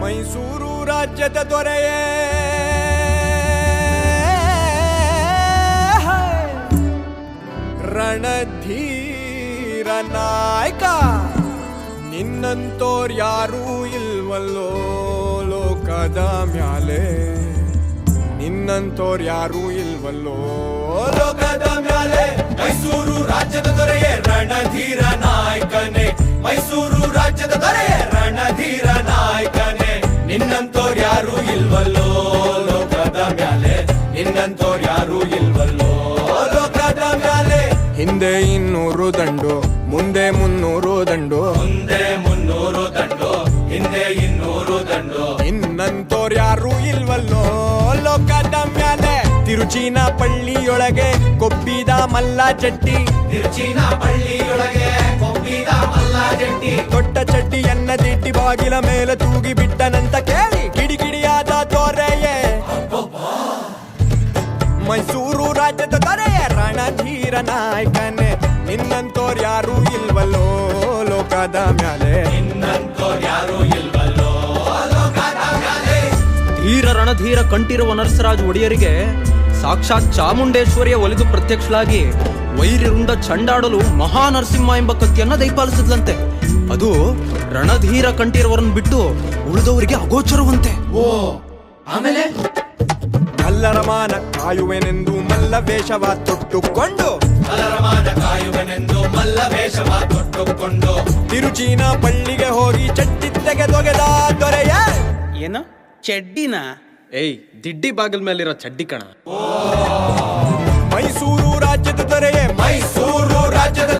ಮೈಸೂರು ರಾಜ್ಯದ ದೊರೆಯೇ ರಣಧೀರ ನಾಯಕ, ನಿನ್ನಂತೋರ್ ಯಾರೂ ಇಲ್ವಲ್ಲೋ ಲೋಕದ ಮ್ಯಾಲೆ, ನಿನ್ನಂತೋರ್ ಯಾರೂ ಇಲ್ವಲ್ಲೋ ಲೋಕದ ಮ್ಯಾಲೆ. ಮೈಸೂರು ರಾಜ್ಯದ ದೊರೆಯೇ ರಣಧೀರ ನಾಯಕನೇ, ಮೈಸೂರು ರಾಜ್ಯದ ದೊರೆಯೇ ರಣಧೀರ ನಾಯಕನೇ, ನಿನ್ನಂತೋರ್ ಯಾರೂ ಇಲ್ವಲ್ಲೋ ಲೋಕದ ಮ್ಯಾಲೆ, ನಿನ್ನಂತೋರ್ ಯಾರೂ ಇಲ್ವಲ್ಲೋ ಲೋಕದ ಮ್ಯಾಲೆ. ಹಿಂದೆ 200 ದಂಡು, ಮುಂದೆ 300 ದಂಡು, ಮುಂದೆ 300 ದಂಡು, ಹಿಂದೆ 200 ದಂಡು, ನಿನ್ನಂತೋರ್ ಯಾರೂ ಇಲ್ವಲ್ಲೋ ಲೋಕದ ಮ್ಯಾಲೆ. ತಿರುಚಿನ ಪಳ್ಳಿಯೊಳಗೆ ಕೊಬ್ಬಿದ ಮಲ್ಲ ಚಟ್ಟಿ, ತಿರುಚಿನ ಪಳ್ಳಿಯೊಳಗೆ ಕೊಬ್ಬಿದ ಮಲ್ಲ ಜಟ್ಟಿ, ದೊಡ್ಡ ಚಡ್ಡಿಯನ್ನ ದಿಟ್ಟಿ ಬಾಗಿಲ ಮೇಲೆ ತೂಗಿ ಬಿಟ್ಟನಂತ ಕೇಳಿ ಕಿಡಿಕಿಡಿಯಾದ ದೊರೆಯೇ ಮೈಸೂರು ರಾಜ್ಯದ ದೊರೆಯೇ ರಣಧೀರ ನಾಯಕನೇ, ನಿನ್ನಂತೋರ್ ಯಾರೂ ಇಲ್ವಲ್ಲೋ ಲೋಕದ ಮ್ಯಾಲೆ, ನಿನ್ನಂತೋರ್ ಯಾರೂ ಇಲ್ವಲ್ಲೋ ಲೋಕದ ಮ್ಯಾಲೆ. ಧೀರ ರಣಧೀರ ಕಂಠೀರವ ನರಸರಾಜ ಒಡೆಯರಿಗೆ ಸಾಕ್ಷಾತ್ ಚಾಮುಂಡೇಶ್ವರಿಯ ಒಲಿದು ಪ್ರತ್ಯಕ್ಷಳಾಗಿ ವೈರಿರುಂಡ ಚಂಡಾಡಲು ಮಹಾನರಸಿಂಹ ಎಂಬ ಕತ್ತಿಯನ್ನ ದಯಪಾಲಿಸಿದ್ಲಂತೆ. ಅದು ರಣಧೀರ ಕಂಠೀರವರನ್ನು ಬಿಟ್ಟು ಉಳಿದವರಿಗೆ ಅಗೋಚರವಂತೆ. ಓ ಆಮೇಲೆ ಮಲ್ಲರ ಮಾನ ಕಾಯುವೆನೆಂದು ಮಲ್ಲ ವೇಷವ ತೊಟ್ಟುಕೊಂಡು, ಮಲ್ಲರಮಾನ ಕಾಯುವನೆಂದು ಮಲ್ಲ ವೇಷವ ತೊಟ್ಟುಕೊಂಡು, ತಿರುಚಿನ ಪಳ್ಳಿಗೆ ಹೋಗಿ ಚಟ್ಟಿ ತೆಗೆದೊಗೆದ ದೊರೆಯೇ. ಏನು ಚಡ್ಡಿನ? ಏಯ್, ದಿಡ್ಡಿ ಬಾಗಿಲ ಮೇಲಿರೋ ಚಡ್ಡಿ ಕಣ. ಮೈಸೂರು ರಾಜ್ಯದ ದೊರೆಯೇ ಮೈಸೂರು ರಾಜ್ಯದ